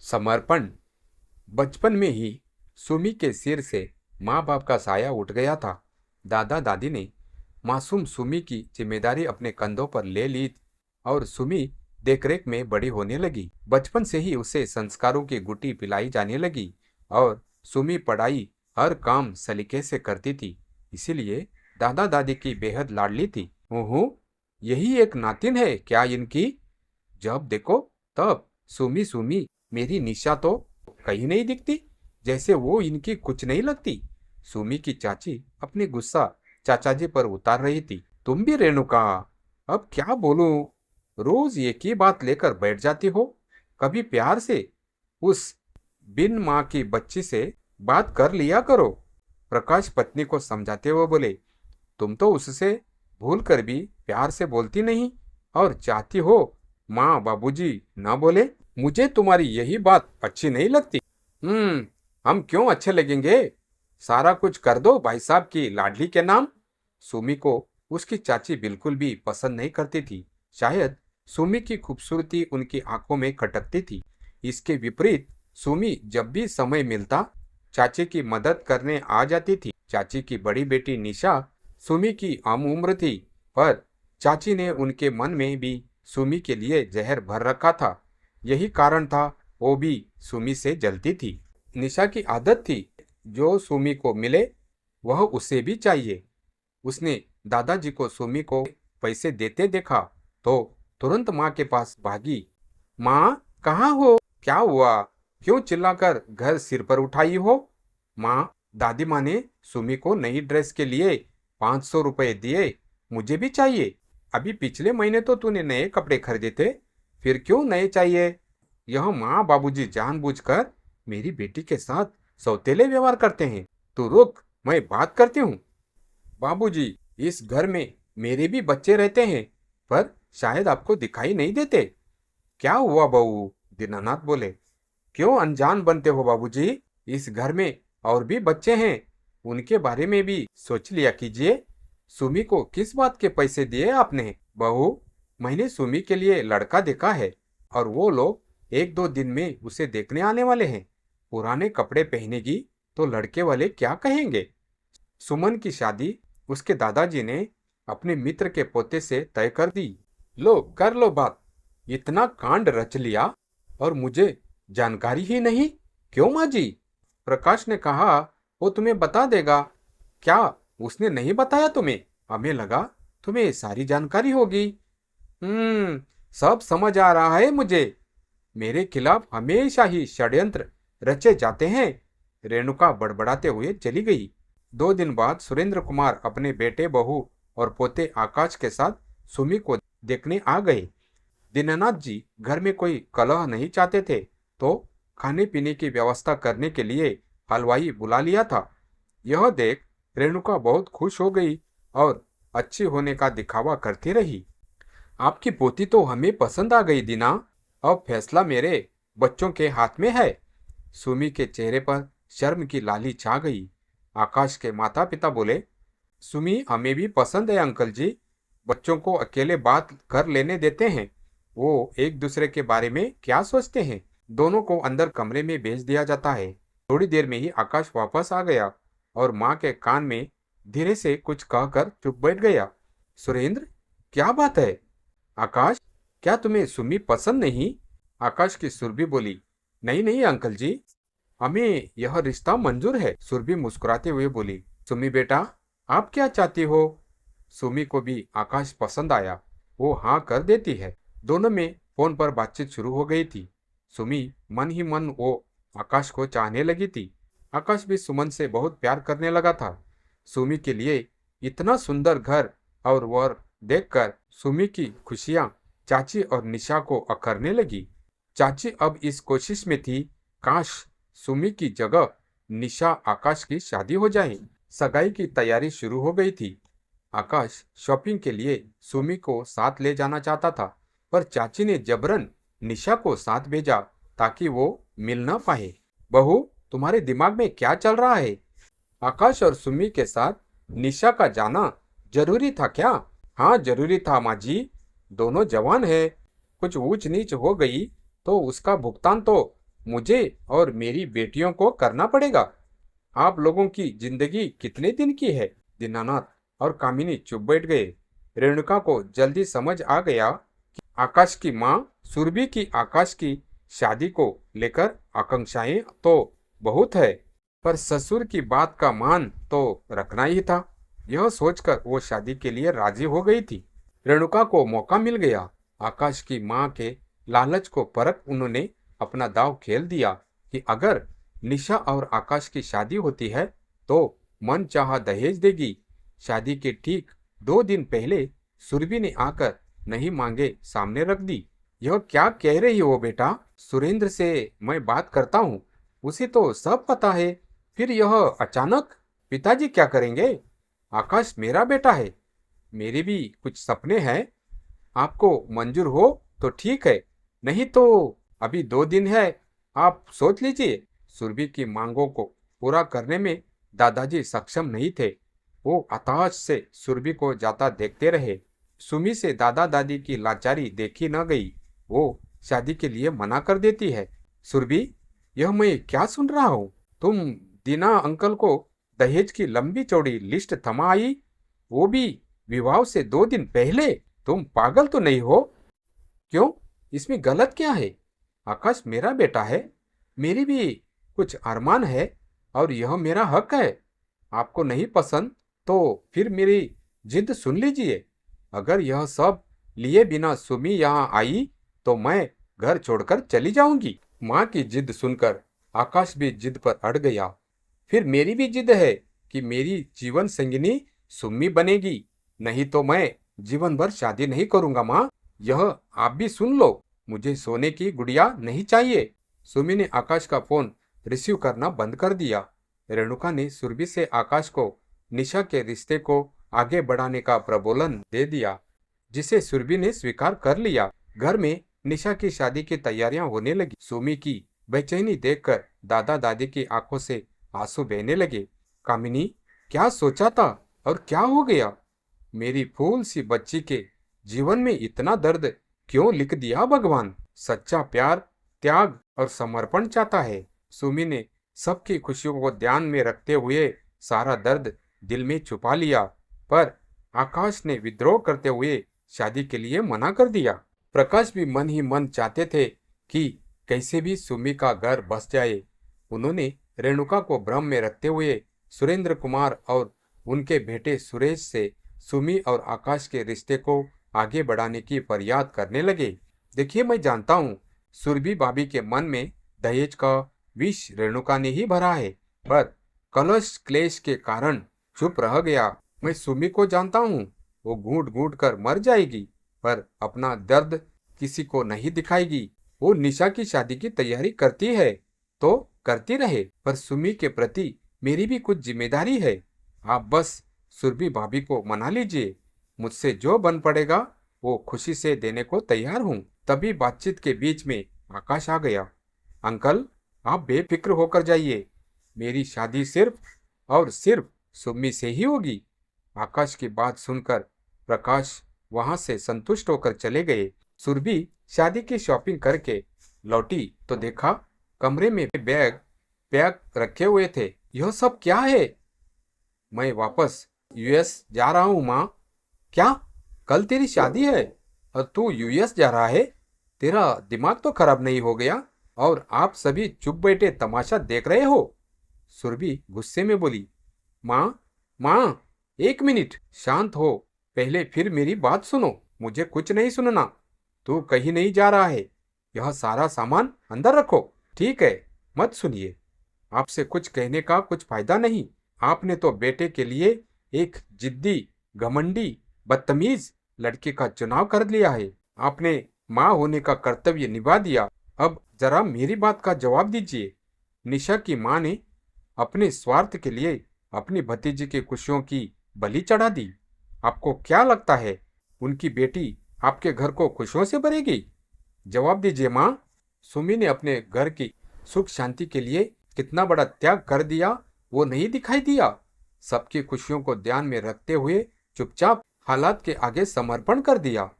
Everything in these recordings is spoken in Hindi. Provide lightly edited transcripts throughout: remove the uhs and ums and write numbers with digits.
समर्पण। बचपन में ही सुमी के सिर से माँ बाप का साया उठ गया था। दादा दादी ने मासूम सुमी की जिम्मेदारी अपने कंधों पर ले ली और सुमी देखरेख में बड़ी होने लगी। बचपन से ही उसे संस्कारों की गुटी पिलाई जाने लगी और सुमी पढ़ाई हर काम सलीके से करती थी, इसीलिए दादा दादी की बेहद लाडली थी। ओहो, यही एक नातिन है क्या इनकी? जब देखो तब सुमी सुमी, मेरी निशा तो कहीं नहीं दिखती, जैसे वो इनकी कुछ नहीं लगती। सुमी की चाची अपनी गुस्सा चाचा जी पर उतार रही थी। तुम भी रेणुका, अब क्या बोलूं, रोज एक ही बात लेकर बैठ जाती हो। कभी प्यार से उस बिन माँ की बच्ची से बात कर लिया करो। प्रकाश पत्नी को समझाते हुए बोले, तुम तो उससे भूल कर भी प्यार से बोलती नहीं और चाहती हो माँ बाबूजी ना बोले। मुझे तुम्हारी यही बात अच्छी नहीं लगती। हम क्यों अच्छे लगेंगे? सारा कुछ कर दो भाई साहब की लाडली के नाम। सुमी को उसकी चाची बिल्कुल भी पसंद नहीं करती थी। शायद सुमी की खूबसूरती उनकी आंखों में खटकती थी। इसके विपरीत सुमी जब भी समय मिलता चाची की मदद करने आ जाती थी। चाची की बड़ी बेटी निशा सुमी की आम उम्र थी, पर चाची ने उनके मन में भी सुमी के लिए जहर भर रखा था। यही कारण था वो भी सुमी से जलती थी। निशा की आदत थी, जो सुमी को मिले वह उसे भी चाहिए। उसने दादाजी को सुमी को पैसे देते देखा तो तुरंत माँ के पास भागी। माँ कहाँ हो? क्या हुआ? क्यों चिल्लाकर घर सिर पर उठाई हो? माँ, दादी माँ ने सुमी को नई ड्रेस के लिए 500 रुपए दिए, मुझे भी चाहिए। अभी पिछले महीने तो तूने नए कपड़े खरीदे थे, फिर क्यों नए चाहिए? यह माँ बाबूजी जानबूझकर मेरी बेटी के साथ सौतेले व्यवहार करते हैं। तू रुक, मैं बात करती हूँ। बाबूजी, इस घर में मेरे भी बच्चे रहते हैं, पर शायद आपको दिखाई नहीं देते। क्या हुआ बहू? दीनानाथ बोले। क्यों अनजान बनते हो बाबूजी? इस घर में और भी बच्चे हैं, उनके बारे में भी सोच लिया कीजिए। सुमी को किस बात के पैसे दिए आपने? बहू, मैंने सुमी के लिए लड़का देखा है और वो लोग 1-2 दिन में उसे देखने आने वाले हैं। पुराने कपड़े पहनेगी तो लड़के वाले क्या कहेंगे? सुमन की शादी उसके दादाजी ने अपने मित्र के पोते से तय कर दी। लो कर लो बात। इतना कांड रच लिया और मुझे जानकारी ही नहीं। क्यों माँ जी? प्रकाश ने कहा वो तुम्हें बता देगा। क्या उसने नहीं बताया तुम्हें? हमें लगा तुम्हें सारी जानकारी होगी। सब समझ आ रहा है मुझे। मेरे खिलाफ हमेशा ही षड्यंत्र रचे जाते हैं। रेणुका बड़बड़ाते हुए चली गई। 2 दिन बाद सुरेंद्र कुमार अपने बेटे बहू और पोते आकाश के साथ सुमी को देखने आ गए। दीनानाथ जी घर में कोई कलह नहीं चाहते थे, तो खाने पीने की व्यवस्था करने के लिए हलवाई बुला लिया था। यह देख रेणुका बहुत खुश हो गई और अच्छी होने का दिखावा करती रही। आपकी पोती तो हमें पसंद आ गई दीना, अब फैसला मेरे बच्चों के हाथ में है। सुमी के चेहरे पर शर्म की लाली छा गई। आकाश के माता पिता बोले, सुमी हमें भी पसंद है अंकल जी, बच्चों को अकेले बात कर लेने देते हैं, वो एक दूसरे के बारे में क्या सोचते हैं। दोनों को अंदर कमरे में भेज दिया जाता है। थोड़ी देर में ही आकाश वापस आ गया और माँ के कान में धीरे से कुछ कहकर चुप बैठ गया। सुरेंद्र, क्या बात है? आकाश, क्या तुम्हें सुमी पसंद नहीं? आकाश की सुरभि बोली, नहीं नहीं अंकल जी, हमें यह रिश्ता मंजूर है। सुरभि मुस्कुराते हुए बोली, सुमी बेटा, आप क्या चाहती हो? सुमी को भी आकाश पसंद आया, वो हाँ कर देती है। दोनों में फोन पर बातचीत शुरू हो गई थी। सुमी मन ही मन वो आकाश को चाहने लगी थी। आकाश भी सुमन से बहुत प्यार करने लगा था। सुमी के लिए इतना सुंदर घर और वर देखकर सुमी की खुशियां चाची और निशा को अखरने लगी। चाची अब इस कोशिश में थी, काश सुमी की जगह निशा आकाश की शादी हो जाए। सगाई की तैयारी शुरू हो गई थी। आकाश शॉपिंग के लिए सुमी को साथ ले जाना चाहता था, पर चाची ने जबरन निशा को साथ भेजा ताकि वो मिल न पाए। बहू, तुम्हारे दिमाग में क्या चल रहा है? आकाश और सुमी के साथ निशा का जाना जरूरी था क्या? हाँ जरूरी था माँ जी, दोनों जवान है, कुछ ऊंच नीच हो गई तो उसका भुगतान तो मुझे और मेरी बेटियों को करना पड़ेगा। आप लोगों की जिंदगी कितने दिन की है? दीनानाथ और कामिनी चुप बैठ गए। रेणुका को जल्दी समझ आ गया कि आकाश की माँ सुरभि की आकाश की शादी को लेकर आकांक्षाएं तो बहुत है, पर ससुर की बात का मान तो रखना ही था। यह सोचकर वो शादी के लिए राजी हो गई थी। रेणुका को मौका मिल गया। आकाश की माँ के लालच को परख उन्होंने अपना दांव खेल दिया कि अगर निशा और आकाश की शादी होती है तो मन चाहा दहेज देगी। शादी के ठीक 2 दिन पहले सुरभि ने आकर नहीं मांगे सामने रख दी। यह क्या कह रही हो बेटा? सुरेंद्र से मैं बात करता हूँ, उसे तो सब पता है। फिर यह अचानक? पिताजी क्या करेंगे? आकाश मेरा बेटा है, मेरे भी कुछ सपने हैं। आपको मंजूर हो तो ठीक है, नहीं तो अभी 2 दिन है, आप सोच लीजिए। सुरभि की मांगों को पूरा करने में दादाजी सक्षम नहीं थे। वो हताश से सुरभि को जाता देखते रहे। सुमी से दादा दादी की लाचारी देखी न गई। वो शादी के लिए मना कर देती है। सुरभि, यह मैं क्या सुन रहा हूँ? तुम दीना अंकल को दहेज की लंबी चौड़ी लिस्ट थमा आई, वो भी विवाह से 2 दिन पहले। तुम पागल तो नहीं हो? क्यों, इसमें गलत क्या है? आकाश मेरा बेटा है, मेरी भी कुछ अरमान है और यह मेरा हक है। आपको नहीं पसंद तो फिर मेरी जिद सुन लीजिए। अगर यह सब लिए बिना सुमी यहाँ आई तो मैं घर छोड़कर चली जाऊंगी। माँ की जिद सुनकर आकाश भी जिद पर अड़ गया। फिर मेरी भी जिद है कि मेरी जीवन संगिनी सुम्मी बनेगी, नहीं तो मैं जीवन भर शादी नहीं करूंगा। माँ, यह आप भी सुन लो, मुझे सोने की गुड़िया नहीं चाहिए। सुमी ने आकाश का फोन रिसीव करना बंद कर दिया। रेणुका ने सुरभि से आकाश को निशा के रिश्ते को आगे बढ़ाने का प्रबोलन दे दिया, जिसे सुरभि ने स्वीकार कर लिया। घर में निशा की शादी की तैयारियां होने लगी। सुमी की बेचैनी देखकर दादा दादी की आंखों से आंसू बहने लगे। कामिनी, क्या सोचा था और क्या हो गया? मेरी फूल सी बच्ची के जीवन में इतना दर्द क्यों लिख दिया भगवान? सच्चा प्यार त्याग और समर्पण चाहता है। सुमी ने सबकी खुशियों को ध्यान में रखते हुए सारा दर्द दिल में छुपा लिया, पर आकाश ने विद्रोह करते हुए शादी के लिए मना कर दिया। प्रकाश भी मन ही मन चाहते थे कि कैसे भी सुमी का घर बस जाए। उन्होंने रेणुका को भ्रम में रखते हुए सुरेंद्र कुमार और उनके बेटे सुरेश से सुमी और आकाश के रिश्ते को आगे बढ़ाने की फरियाद करने लगे। देखिए, मैं जानता हूँ सुरभि भाभी के मन में दहेज का विष रेणुका ने ही भरा है, पर कलश क्लेश के कारण चुप रह गया। मैं सुमी को जानता हूँ, वो घूट घूट कर मर जाएगी, पर अपना दर्द किसी को नहीं दिखाएगी। वो निशा की शादी की तैयारी करती है तो करती रहे, पर सुमी के प्रति मेरी भी कुछ जिम्मेदारी है। आप बस सुरभि भाभी को मना लीजिए, मुझसे जो बन पड़ेगा वो खुशी से देने को तैयार हूँ। तभी बातचीत के बीच में आकाश आ गया। अंकल, आप बेफिक्र होकर जाइए, मेरी शादी सिर्फ और सिर्फ सुम्मी से ही होगी। आकाश की बात सुनकर प्रकाश वहां से संतुष्ट होकर चले गए। सुरभि शादी की शॉपिंग करके लौटी तो देखा कमरे में बैग रखे हुए थे। यह सब क्या है? मैं वापस यूएस जा रहा हूँ माँ। क्या? कल तेरी शादी है और तू यूएस जा रहा है? तेरा दिमाग तो खराब नहीं हो गया? और आप सभी चुप बैठे तमाशा देख रहे हो? सुरभि गुस्से में बोली। माँ, 1 मिनट शांत हो, पहले फिर मेरी बात सुनो। मुझे कुछ नहीं सुनना। तू कहीं नहीं जा रहा है। यह सारा सामान अंदर रखो। ठीक है, मत सुनिए। आपसे कुछ कहने का कुछ फायदा नहीं। आपने तो बेटे के लिए एक जिद्दी, घमंडी, बदतमीज लड़के का चुनाव कर लिया है। आपने माँ होने का कर्तव्य निभा दिया। अब जरा मेरी बात का जवाब दीजिए। निशा की माँ ने अपने स्वार्थ के लिए अपनी भतीजी की खुशियों की बलि चढ़ा दी। आपको क्या लगता है उनकी बेटी आपके घर को खुशियों से भरेगी? जवाब दीजिए माँ। सुमी ने अपने घर की सुख शांति के लिए कितना बड़ा त्याग कर दिया वो नहीं दिखाई दिया। सबकी खुशियों को ध्यान में रखते हुए चुपचाप हालात के आगे समर्पण कर दिया।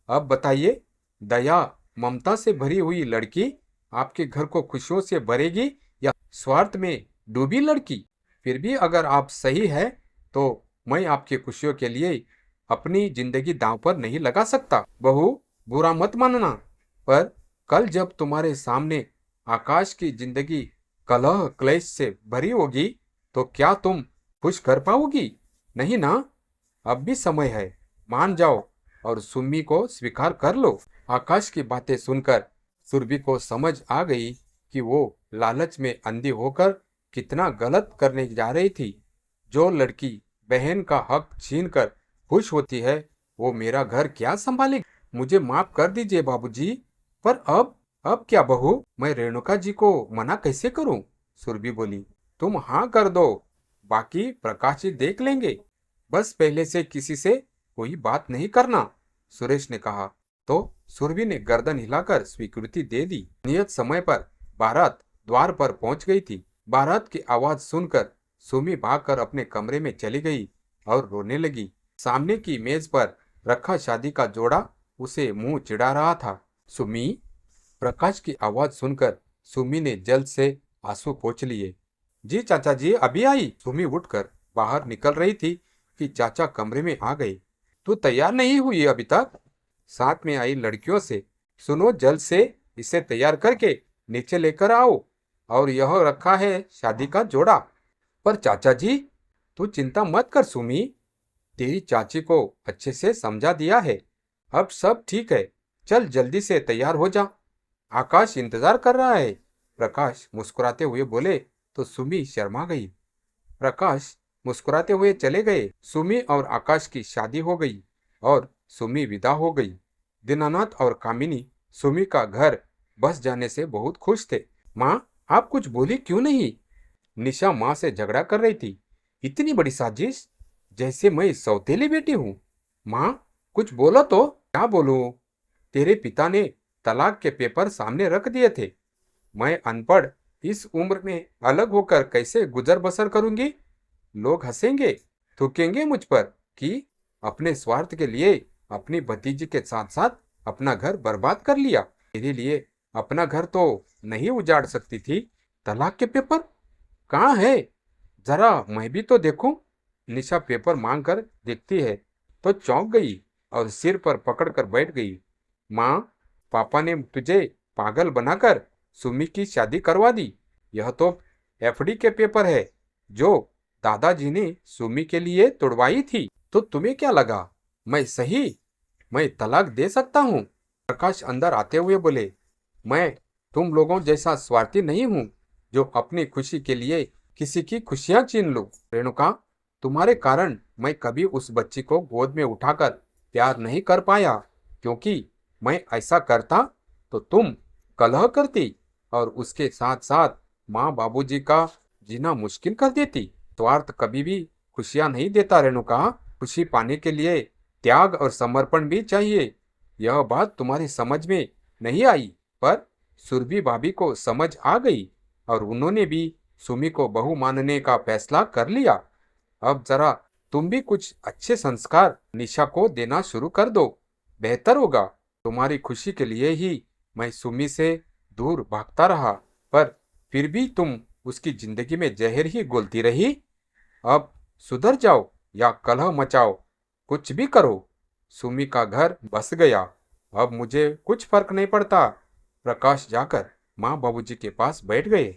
अब बताइए, दया ममता से भरी हुई लड़की आपके घर को खुशियों से भरेगी या स्वार्थ में डूबी लड़की? फिर भी अगर आप सही है तो मैं आपकी खुशियों के लिए अपनी जिंदगी दांव पर नहीं लगा सकता। बहू, बुरा मत मानना, पर कल जब तुम्हारे सामने आकाश की जिंदगी कलह क्लेश से भरी होगी तो क्या तुम खुश कर पाओगी? नहीं ना। अब भी समय है, मान जाओ और सुम्मी को स्वीकार कर लो। आकाश की बातें सुनकर सुरभि को समझ आ गई कि वो लालच में अंधी होकर कितना गलत करने जा रही थी। जो लड़की बहन का हक छीनकर खुश होती है वो मेरा घर क्या संभालेगी? मुझे माफ कर दीजिए बाबूजी, पर अब क्या बहू? मैं रेणुका जी को मना कैसे करूं? सुरभि बोली। तुम हाँ कर दो, बाकी प्रकाश जी देख लेंगे। बस पहले से किसी से कोई बात नहीं करना, सुरेश ने कहा। तो सुरभि ने गर्दन हिलाकर स्वीकृति दे दी। नियत समय पर बारात द्वार पर पहुंच गई थी। बारात की आवाज सुनकर सुमी भागकर अपने कमरे में चली गई और रोने लगी। सामने की मेज पर रखा शादी का जोड़ा उसे मुंह चिढ़ा रहा था। सुमी, प्रकाश की आवाज सुनकर सुमी ने जल्द से आंसू पोंछ लिए। जी चाचा जी, अभी आई। सुमी उठकर बाहर निकल रही थी कि चाचा कमरे में आ गए। तू तैयार नहीं हुई अभी तक? साथ में आई लड़कियों से सुनो, जल्द से इसे तैयार करके नीचे लेकर आओ, और यह रखा है शादी का जोड़ा। पर चाचा जी, तू चिंता मत कर सुमी, तेरी चाची को अच्छे से समझा दिया है, अब सब ठीक है। चल जल्दी से तैयार हो जा, आकाश इंतजार कर रहा है। प्रकाश मुस्कुराते हुए बोले तो सुमी शर्मा गई। प्रकाश मुस्कुराते हुए चले गए। सुमी और आकाश की शादी हो गई और सुमी विदा हो गई। दीनानाथ और कामिनी सुमी का घर बस जाने से बहुत खुश थे। माँ, आप कुछ बोली क्यों नहीं? निशा माँ से झगड़ा कर रही थी। इतनी बड़ी साजिश, जैसे मैं सौतेली बेटी हूँ। माँ, कुछ बोलो तो। क्या बोलूं? तेरे पिता ने तलाक के पेपर सामने रख दिए थे। मैं अनपढ़ इस उम्र में अलग होकर कैसे गुजर बसर करूंगी? लोग हंसेंगे, थूकेंगे मुझ पर कि अपने स्वार्थ के लिए अपनी भतीजी के साथ साथ अपना घर बर्बाद कर लिया। तेरे लिए अपना घर तो नहीं उजाड़ सकती थी, तलाक के पेपर कहाँ है? जरा मैं भी तो देखूं। निशा पेपर मांग कर देखती है तो चौंक गई और सिर पर पकड़कर बैठ गई। माँ, पापा ने तुझे पागल बनाकर सुमी की शादी करवा दी। यह तो एफडी के पेपर है जो दादाजी ने सुमी के लिए तुड़वाई थी। तो तुम्हें क्या लगा मैं सही? मैं तलाक दे सकता हूँ? प्रकाश अंदर आते हुए बोले। मैं तुम लोगों जैसा स्वार्थी नहीं हूँ जो अपनी खुशी के लिए किसी की खुशियां छीन लूं। रेणुका, तुम्हारे कारण मैं कभी उस बच्ची को गोद में उठाकर प्यार नहीं कर पाया, क्योंकि मैं ऐसा करता तो तुम कलह करती और उसके साथ साथ माँ बाबूजी का जीना मुश्किल कर देती। स्वार्थ कभी भी खुशियां नहीं देता रेणुका। खुशी पाने के लिए त्याग और समर्पण भी चाहिए। यह बात तुम्हारी समझ में नहीं आई, पर सुरभि भाभी को समझ आ गई और उन्होंने भी सुमी को बहू मानने का फैसला कर लिया। अब जरा तुम भी कुछ अच्छे संस्कार निशा को देना शुरू कर दो, बेहतर होगा। तुम्हारी खुशी के लिए ही मैं सुमी से दूर भागता रहा, पर फिर भी तुम उसकी जिंदगी में जहर ही घोलती रही। अब सुधर जाओ या कलह मचाओ, कुछ भी करो। सुमी का घर बस गया, अब मुझे कुछ फर्क नहीं पड़ता। प्रकाश जाकर माँ बाबूजी के पास बैठ गए।